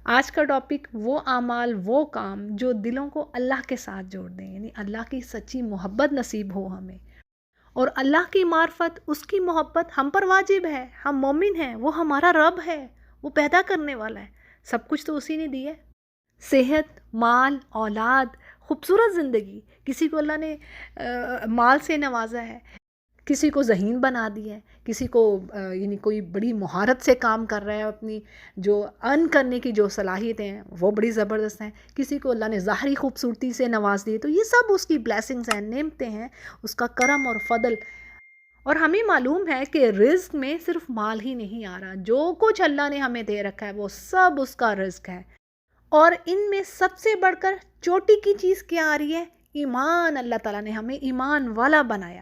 آج کا ٹاپک وہ اعمال، وہ کام جو دلوں کو اللہ کے ساتھ جوڑ دیں، یعنی اللہ کی سچی محبت نصیب ہو ہمیں، اور اللہ کی معرفت، اس کی محبت ہم پر واجب ہے. ہم مومن ہیں، وہ ہمارا رب ہے، وہ پیدا کرنے والا ہے. سب کچھ تو اسی نے دی ہے، صحت، مال، اولاد، خوبصورت زندگی. کسی کو اللہ نے مال سے نوازا ہے، کسی کو ذہین بنا دی ہے، کسی کو یعنی کوئی بڑی مہارت سے کام کر رہا ہے، اپنی جو ارن کرنے کی جو صلاحیتیں ہیں وہ بڑی زبردست ہیں. کسی کو اللہ نے ظاہری خوبصورتی سے نواز دی. تو یہ سب اس کی بلیسنگز ہیں، نعمتیں ہیں، اس کا کرم اور فضل. اور ہمیں معلوم ہے کہ رزق میں صرف مال ہی نہیں آ رہا، جو کچھ اللہ نے ہمیں دے رکھا ہے وہ سب اس کا رزق ہے. اور ان میں سب سے بڑھ کر چوٹی کی چیز کیا آ رہی ہے؟ ایمان. اللہ تعالیٰ نے ہمیں ایمان والا بنایا.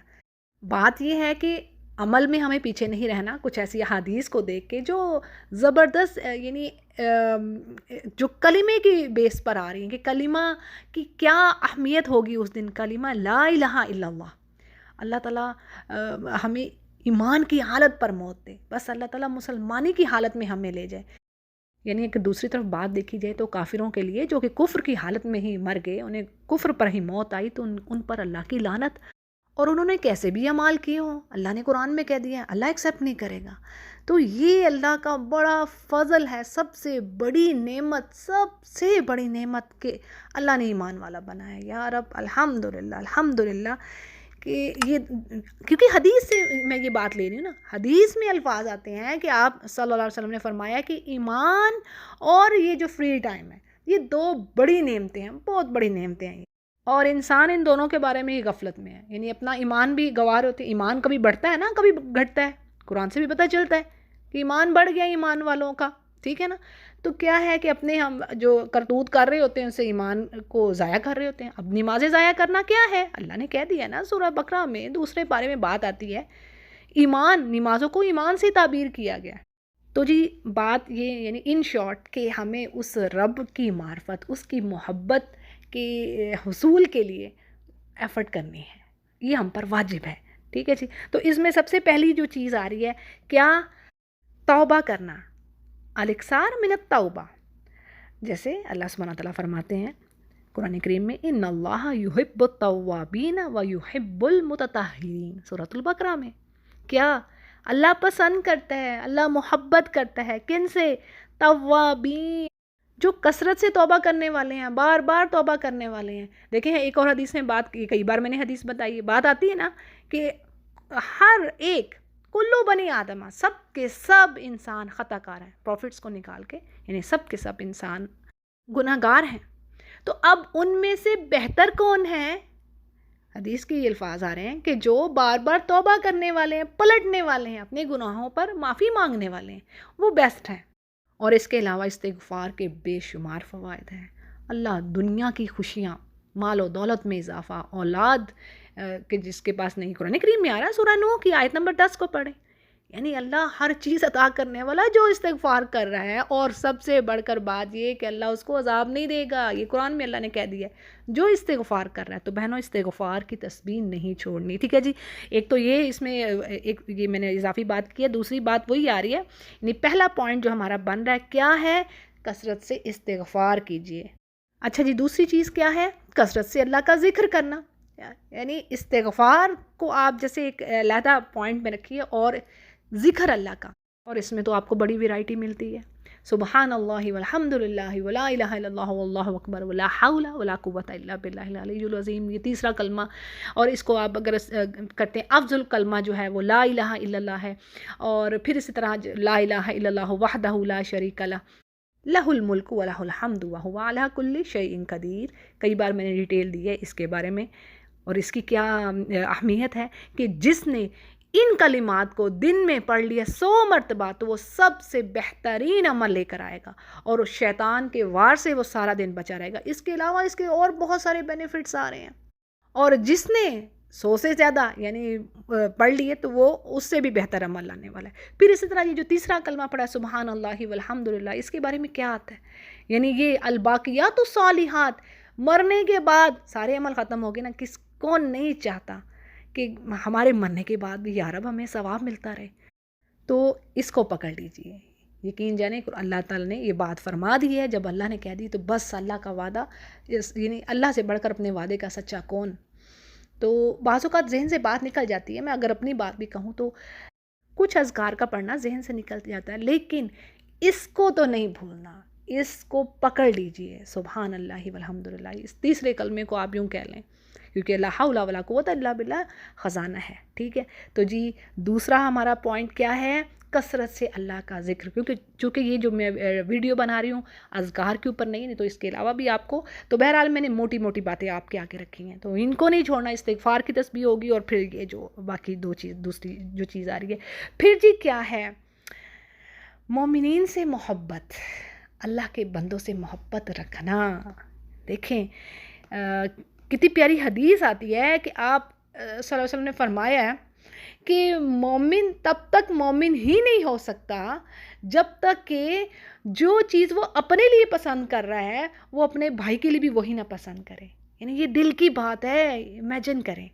بات یہ ہے کہ عمل میں ہمیں پیچھے نہیں رہنا. کچھ ایسی احادیث کو دیکھ کے جو زبردست یعنی جو کلمے کی بیس پر آ رہی ہیں کہ کلمہ کی کیا اہمیت ہوگی اس دن. کلمہ لا الہ الا اللہ. اللہ تعالیٰ ہمیں ایمان کی حالت پر موت دے. بس اللہ تعالیٰ مسلمانی کی حالت میں ہمیں لے جائے. یعنی ایک دوسری طرف بات دیکھی جائے تو کافروں کے لیے جو کہ کفر کی حالت میں ہی مر گئے، انہیں کفر پر ہی موت آئی، تو ان پر اللہ کی لعنت. اور انہوں نے کیسے بھی اعمال کیے ہوں، اللہ نے قرآن میں کہہ دیا ہے اللہ ایکسیپٹ نہیں کرے گا. تو یہ اللہ کا بڑا فضل ہے، سب سے بڑی نعمت، سب سے بڑی نعمت کہ اللہ نے ایمان والا بنایا. یا رب الحمدللہ الحمدللہ. کہ یہ کیونکہ حدیث سے میں یہ بات لے رہی ہوں نا، حدیث میں الفاظ آتے ہیں کہ آپ صلی اللہ علیہ وسلم نے فرمایا کہ ایمان اور یہ جو فری ٹائم ہے، یہ دو بڑی نعمتیں ہیں، بہت بڑی نعمتیں ہیں. اور انسان ان دونوں کے بارے میں ہی غفلت میں ہے. یعنی اپنا ایمان بھی گوار ہوتے ہیں. ایمان کبھی بڑھتا ہے نا، کبھی گھٹتا ہے. قرآن سے بھی پتہ چلتا ہے کہ ایمان بڑھ گیا ایمان والوں کا، ٹھیک ہے نا. تو کیا ہے کہ اپنے ہم جو کرتوت کر رہے ہوتے ہیں ان سے ایمان کو ضائع کر رہے ہوتے ہیں. اب نمازیں ضائع کرنا کیا ہے؟ اللہ نے کہہ دیا نا سورہ بقرہ میں دوسرے پارے میں بات آتی ہے، ایمان، نمازوں کو ایمان سے تعبیر کیا گیا. تو جی بات یہ یعنی ان شارٹ کہ ہمیں اس رب کی معرفت، اس کی محبت کے حصول کے لیے ایفرٹ کرنی ہے. یہ ہم پر واجب ہے، ٹھیک ہے جی. تو اس میں سب سے پہلی جو چیز آ رہی ہے کیا؟ توبہ کرنا. الاکثار من التوبہ. جیسے اللہ سبحانہ تعالیٰ فرماتے ہیں قرآن کریم میں ان اللہ یحب التوابین و یحب المتطہرین، سورۃ البقرہ میں. کیا اللہ پسند کرتا ہے، اللہ محبت کرتا ہے کن سے؟ توابین، جو کثرت سے توبہ کرنے والے ہیں، بار بار توبہ کرنے والے ہیں. دیکھیں ایک اور حدیث میں بات کی، کئی بار میں نے حدیث بتائی، بات آتی ہے نا کہ ہر ایک کلو بنی آدمہ، سب کے سب انسان خطا کار ہیں. پروفٹس کو نکال کے یعنی سب کے سب انسان گناہ گار ہیں. تو اب ان میں سے بہتر کون ہے؟ حدیث کے یہ الفاظ آ رہے ہیں کہ جو بار بار توبہ کرنے والے ہیں، پلٹنے والے ہیں، اپنے گناہوں پر معافی مانگنے والے ہیں، وہ بیسٹ ہیں. اور اس کے علاوہ استغفار کے بے شمار فوائد ہیں. اللہ دنیا کی خوشیاں، مال و دولت میں اضافہ، اولاد کہ جس کے پاس نہیں، قرآن کریم میں آ رہا ہے سورہ نوح کی آیت نمبر 10 کو پڑھیں. یعنی اللہ ہر چیز عطا کرنے والا جو استغفار کر رہا ہے. اور سب سے بڑھ کر بات یہ کہ اللہ اس کو عذاب نہیں دے گا. یہ قرآن میں اللہ نے کہہ دیا ہے جو استغفار کر رہا ہے. تو بہنوں استغفار کی تسبیح نہیں چھوڑنی، ٹھیک ہے جی. ایک تو یہ اس میں ایک یہ میں نے اضافی بات کی ہے. دوسری بات وہی آ رہی ہے، یعنی پہلا پوائنٹ جو ہمارا بن رہا ہے کیا ہے؟ کثرت سے استغفار کیجئے. اچھا جی، دوسری چیز کیا ہے؟ کثرت سے اللہ کا ذکر کرنا. یعنی استغفار کو آپ جیسے ایک علیحدہ پوائنٹ میں رکھیے اور ذکر اللہ کا، اور اس میں تو آپ کو بڑی ویرائٹی ملتی ہے. سبحان اللہ والحمد للہ ولا الہ الا اللہ واللہ اکبر ولا حول ولا قوۃ الا باللہ العلی العظیم. یہ تیسرا کلمہ، اور اس کو آپ اگر کرتے ہیں افضل کلمہ جو ہے وہ لا الہ الا اللہ ہے. اور پھر اسی طرح لا الہ الا اللہ وحدہ لا شریک لہ لہ الملک ولہ الحمد وہو علی کل شیء قدیر. کئی بار میں نے ڈیٹیل دی ہے اس کے بارے میں، اور اس کی کیا اہمیت ہے کہ جس نے ان کلمات کو دن میں پڑھ لیا 100 مرتبہ تو وہ سب سے بہترین عمل لے کر آئے گا، اور اس شیطان کے وار سے وہ سارا دن بچا رہے گا. اس کے علاوہ اس کے اور بہت سارے بینیفٹس آ رہے ہیں. اور جس نے 100 سے زیادہ یعنی پڑھ لیے تو وہ اس سے بھی بہتر عمل لانے والا ہے. پھر اسی طرح یہ جو تیسرا کلمہ پڑھا ہے سبحان اللہ والحمد للہ، اس کے بارے میں کیا آتا ہے؟ یعنی یہ الباقیات الصالحات، مرنے کے بعد سارے عمل ختم ہو گئے نا. کون نہیں چاہتا کہ ہمارے مرنے کے بعد بھی یا رب ہمیں ثواب ملتا رہے. تو اس کو پکڑ لیجئے. یقین جانیں کہ اللہ تعالیٰ نے یہ بات فرما دی ہے. جب اللہ نے کہہ دی تو بس اللہ کا وعدہ، یعنی اللہ سے بڑھ کر اپنے وعدے کا سچا کون. تو بعض اوقات ذہن سے بات نکل جاتی ہے. میں اگر اپنی بات بھی کہوں تو کچھ اذکار کا پڑھنا ذہن سے نکل جاتا ہے، لیکن اس کو تو نہیں بھولنا، اس کو پکڑ لیجئے. سبحان اللہ والحمد للہ، اس تیسرے کلمے کو آپ یوں کہہ لیں، کیونکہ لا حول ولا قوت الا باللہ خزانہ ہے. ٹھیک ہے، تو جی دوسرا ہمارا پوائنٹ کیا ہے؟ کثرت سے اللہ کا ذکر. چونکہ یہ جو میں ویڈیو بنا رہی ہوں اذکار کے اوپر نہیں تو اس کے علاوہ بھی آپ کو، تو بہرحال میں نے موٹی موٹی باتیں آپ کے آگے رکھی ہیں، تو ان کو نہیں چھوڑنا. استغفار کی تسبیح ہوگی اور پھر یہ جو باقی دوسری جو چیز آ رہی ہے. پھر جی کیا ہے؟ مومنین سے محبت، اللہ کے بندوں سے محبت رکھنا. دیکھیں کتنی پیاری حدیث آتی ہے کہ آپ صلی اللہ علیہ وسلم نے فرمایا ہے کہ مومن تب تک مومن ہی نہیں ہو سکتا جب تک کہ جو چیز وہ اپنے لیے پسند کر رہا ہے وہ اپنے بھائی کے لیے بھی وہی نہ پسند کرے. یعنی یہ دل کی بات ہے. امیجن کریں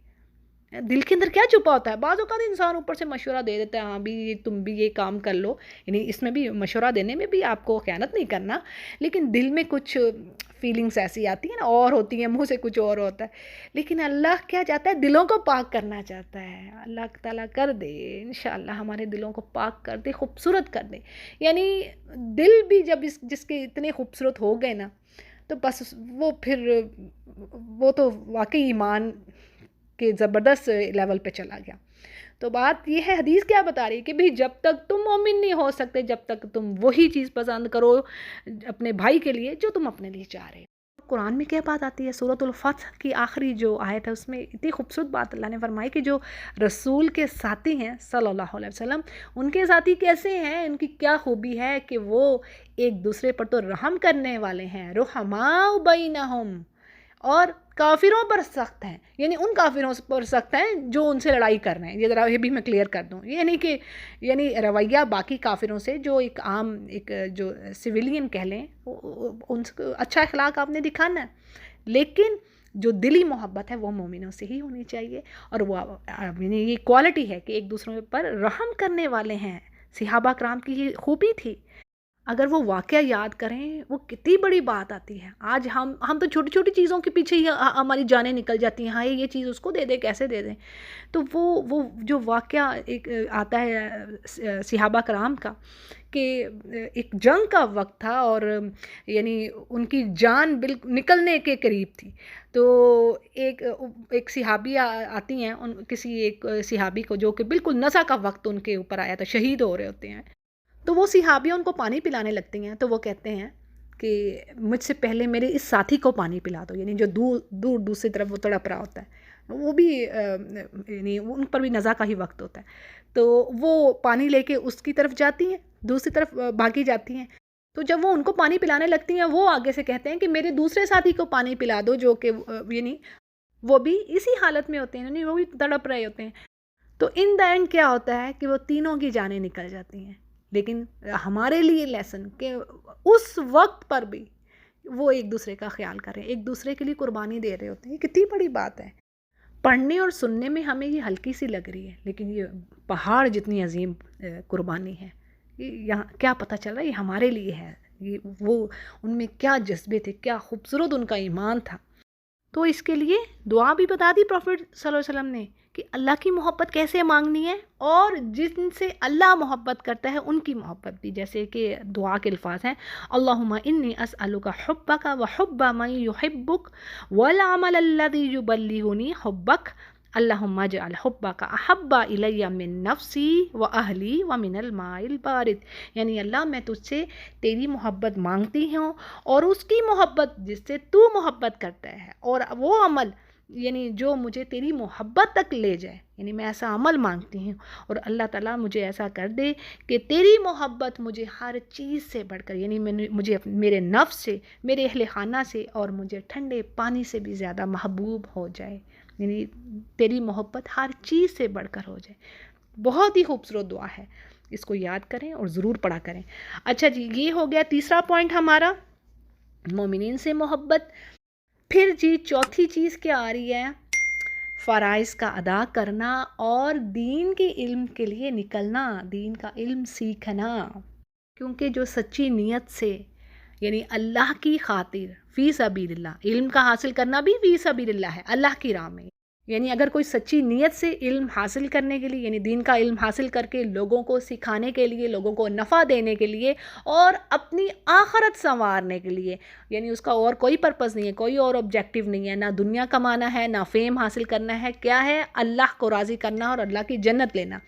دل کے اندر کیا چھپا ہوتا ہے. بعض اوقات انسان اوپر سے مشورہ دے دیتا ہے، ہاں بھی تم بھی یہ کام کر لو، یعنی اس میں بھی مشورہ دینے میں بھی آپ کو خیانت نہیں کرنا، لیکن دل میں کچھ فیلنگز ایسی آتی ہیں نا، اور ہوتی ہیں، منہ سے کچھ اور ہوتا ہے. لیکن اللہ کیا چاہتا ہے؟ دلوں کو پاک کرنا چاہتا ہے. اللہ تعالیٰ کر دے انشاءاللہ ہمارے دلوں کو پاک کر دے، خوبصورت کر دے. یعنی دل بھی جب جس کے اتنے خوبصورت ہو گئے نا، تو بس وہ تو واقعی ایمان کہ زبردست لیول پہ چلا گیا. تو بات یہ ہے، حدیث کیا بتا رہی ہے کہ بھی جب تک تم مومن نہیں ہو سکتے جب تک تم وہی چیز پسند کرو اپنے بھائی کے لیے جو تم اپنے لیے چاہ رہے ہو. قرآن میں کیا بات آتی ہے؟ سورۃ الفتح کی آخری جو آیت ہے اس میں اتنی خوبصورت بات اللہ نے فرمائی کہ جو رسول کے ساتھی ہیں صلی اللہ علیہ وسلم، ان کے ساتھی کیسے ہیں، ان کی کیا خوبی ہے کہ وہ ایک دوسرے پر تو رحم کرنے والے ہیں، رحماء بینہم، اور کافروں پر سخت ہیں. یعنی ان کافروں پر سخت ہیں جو ان سے لڑائی کر رہے ہیں. یہ ذرا یہ بھی میں کلیئر کر دوں، یہ نہیں کہ یعنی رویہ باقی کافروں سے جو ایک عام ایک جو سویلین کہہ لیں ان سے اچھا اخلاق آپ نے دکھانا ہے، لیکن جو دلی محبت ہے وہ مومنوں سے ہی ہونی چاہیے. اور وہ یعنی یہ کوالٹی ہے کہ ایک دوسروں پر رحم کرنے والے ہیں. صحابہ کرام کی یہ خوبی تھی. اگر وہ واقعہ یاد کریں وہ کتنی بڑی بات آتی ہے. آج ہم تو چھوٹی چھوٹی چیزوں کے پیچھے ہی ہماری جانیں نکل جاتی ہیں، ہاں یہ چیز اس کو دے دیں، کیسے دے دیں. تو وہ جو واقعہ ایک آتا ہے صحابہ کرام کا کہ ایک جنگ کا وقت تھا اور یعنی ان کی جان بالکل نکلنے کے قریب تھی. تو ایک صحابی آتی ہیں، کسی ایک صحابی کو جو کہ بالکل نزع کا وقت ان کے اوپر آیا تھا، شہید ہو رہے ہوتے ہیں. تو وہ صحابیہ ان کو پانی پلانے لگتی ہیں. تو وہ کہتے ہیں کہ مجھ سے پہلے میرے اس ساتھی کو پانی پلا دو، یعنی جو دور دوسری طرف وہ تڑپ رہا ہوتا ہے، وہ بھی یعنی ان پر بھی نزع کا ہی وقت ہوتا ہے. تو وہ پانی لے کے اس کی طرف جاتی ہیں، دوسری طرف بھاگی جاتی ہیں. تو جب وہ ان کو پانی پلانے لگتی ہیں وہ آگے سے کہتے ہیں کہ میرے دوسرے ساتھی کو پانی پلا دو، جو کہ یعنی وہ بھی اسی حالت میں ہوتے ہیں، یعنی وہ بھی تڑپ رہے ہوتے ہیں. تو ان دا اینڈ کیا ہوتا ہے کہ وہ تینوں کی جانیں نکل جاتی ہیں. لیکن ہمارے لیے لیسن کہ اس وقت پر بھی وہ ایک دوسرے کا خیال کر رہے ہیں، ایک دوسرے کے لیے قربانی دے رہے ہوتے ہیں. کتنی بڑی بات ہے. پڑھنے اور سننے میں ہمیں یہ ہلکی سی لگ رہی ہے، لیکن یہ پہاڑ جتنی عظیم قربانی ہے. یہاں کیا پتہ چل رہا ہے یہ ہمارے لیے ہے. وہ ان میں کیا جذبے تھے، کیا خوبصورت ان کا ایمان تھا. تو اس کے لیے دعا بھی بتا دی پروفٹ صلی اللہ علیہ وسلم نے کہ اللہ کی محبت کیسے مانگنی ہے، اور جن سے اللہ محبت کرتا ہے ان کی محبت بھی. جیسے کہ دعا کے الفاظ ہیں، اللہم انی اسألک حبک وحب من یحبک والعمل الذی یبلغنی حبک اللہم اجعل حبک احب الی من نفسی واہلی ومن الماء البارد. یعنی اللہ میں تجھ سے تیری محبت مانگتی ہوں اور اس کی محبت جس سے تو محبت کرتا ہے، اور وہ عمل یعنی جو مجھے تیری محبت تک لے جائے. یعنی میں ایسا عمل مانگتی ہوں، اور اللہ تعالیٰ مجھے ایسا کر دے کہ تیری محبت مجھے ہر چیز سے بڑھ کر، یعنی مجھے میرے نفس سے، میرے اہل خانہ سے، اور مجھے ٹھنڈے پانی سے بھی زیادہ محبوب ہو جائے. یعنی تیری محبت ہر چیز سے بڑھ کر ہو جائے. بہت ہی خوبصورت دعا ہے، اس کو یاد کریں اور ضرور پڑھا کریں. اچھا جی، یہ ہو گیا تیسرا پوائنٹ ہمارا، مومنین سے محبت. پھر جی چوتھی چیز کیا آ رہی ہے؟ فرائض کا ادا کرنا اور دین کے علم کے لیے نکلنا، دین کا علم سیکھنا. کیونکہ جو سچی نیت سے یعنی اللہ کی خاطر فی سبیل اللہ، علم کا حاصل کرنا بھی فی سبیل اللہ ہے، اللہ کی راہ میں، یعنی اگر کوئی سچی نیت سے علم حاصل کرنے کے لیے یعنی دین کا علم حاصل کر کے لوگوں کو سکھانے کے لیے، لوگوں کو نفع دینے کے لیے اور اپنی آخرت سنوارنے کے لیے، یعنی اس کا اور کوئی پرپس نہیں ہے، کوئی اور آبجیکٹیو نہیں ہے، نہ دنیا کمانا ہے، نہ فیم حاصل کرنا ہے، کیا ہے؟ اللہ کو راضی کرنا اور اللہ کی جنت لینا.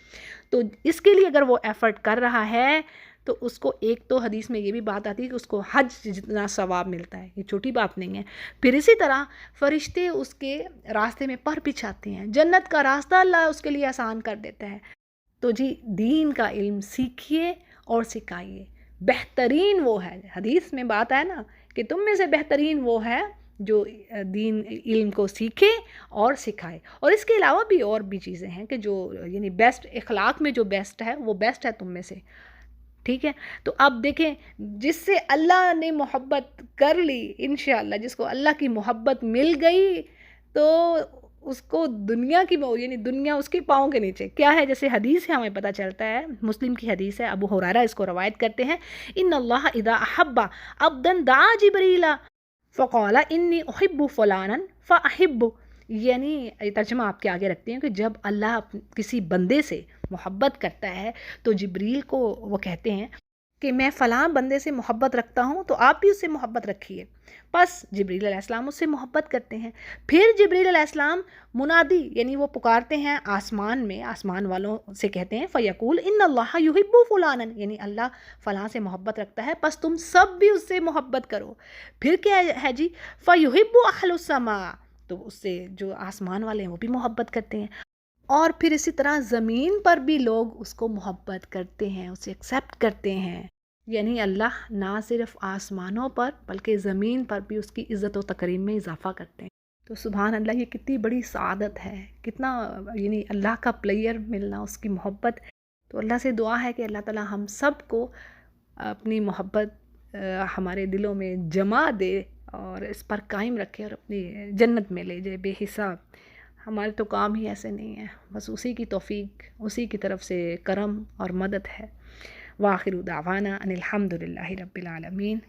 تو اس کے لیے اگر وہ ایفرٹ کر رہا ہے تو اس کو ایک تو حدیث میں یہ بھی بات آتی ہے کہ اس کو حج جتنا ثواب ملتا ہے، یہ چھوٹی بات نہیں ہے. پھر اسی طرح فرشتے اس کے راستے میں پر بچھاتے ہیں، جنت کا راستہ اللہ اس کے لیے آسان کر دیتا ہے. تو جی دین کا علم سیکھیے اور سکھائیے. بہترین وہ ہے، حدیث میں بات ہے نا کہ تم میں سے بہترین وہ ہے جو دین علم کو سیکھے اور سکھائے. اور اس کے علاوہ بھی اور بھی چیزیں ہیں کہ جو یعنی بیسٹ اخلاق میں جو بیسٹ ہے وہ بیسٹ ہے تم میں سے. ٹھیک ہے، تو اب دیکھیں جس سے اللہ نے محبت کر لی انشاءاللہ، جس کو اللہ کی محبت مل گئی تو اس کو دنیا کی یعنی دنیا اس کے پاؤں کے نیچے کیا ہے. جیسے حدیث ہے ہمیں پتہ چلتا ہے، مسلم کی حدیث ہے، ابو ہریرہ اس کو روایت کرتے ہیں، ان اللہ اذا احب عبدا دعا جبریل فقال انی احب فلانا فاحب. یعنی ترجمہ آپ کے آگے رکھتے ہیں کہ جب اللہ کسی بندے سے محبت کرتا ہے تو جبریل کو وہ کہتے ہیں کہ میں فلاں بندے سے محبت رکھتا ہوں تو آپ بھی اس سے محبت رکھیے. بس جبریل علیہ السلام اس سے محبت کرتے ہیں. پھر جبریل علیہ السلام منادی یعنی وہ پکارتے ہیں آسمان میں، آسمان والوں سے کہتے ہیں فیقول ان اللہ یحب فلانا، یعنی اللہ فلاں سے محبت رکھتا ہے پس تم سب بھی اس سے محبت کرو. پھر کیا ہے جی؟ فیحب اہل السماء، تو اس سے جو آسمان والے ہیں وہ بھی محبت کرتے ہیں. اور پھر اسی طرح زمین پر بھی لوگ اس کو محبت کرتے ہیں، اسے ایکسیپٹ کرتے ہیں. یعنی اللہ نہ صرف آسمانوں پر بلکہ زمین پر بھی اس کی عزت و تکریم میں اضافہ کرتے ہیں. تو سبحان اللہ، یہ کتنی بڑی سعادت ہے، کتنا یعنی اللہ کا پلیئر ملنا، اس کی محبت. تو اللہ سے دعا ہے کہ اللہ تعالی ہم سب کو اپنی محبت ہمارے دلوں میں جما دے اور اس پر قائم رکھے اور اپنی جنت میں لے جائے بے حساب. ہمارے تو کام ہی ایسے نہیں ہیں، بس اسی کی توفیق، اسی کی طرف سے کرم اور مدد ہے. وآخر دعوانا ان الحمد للہ رب العالمین.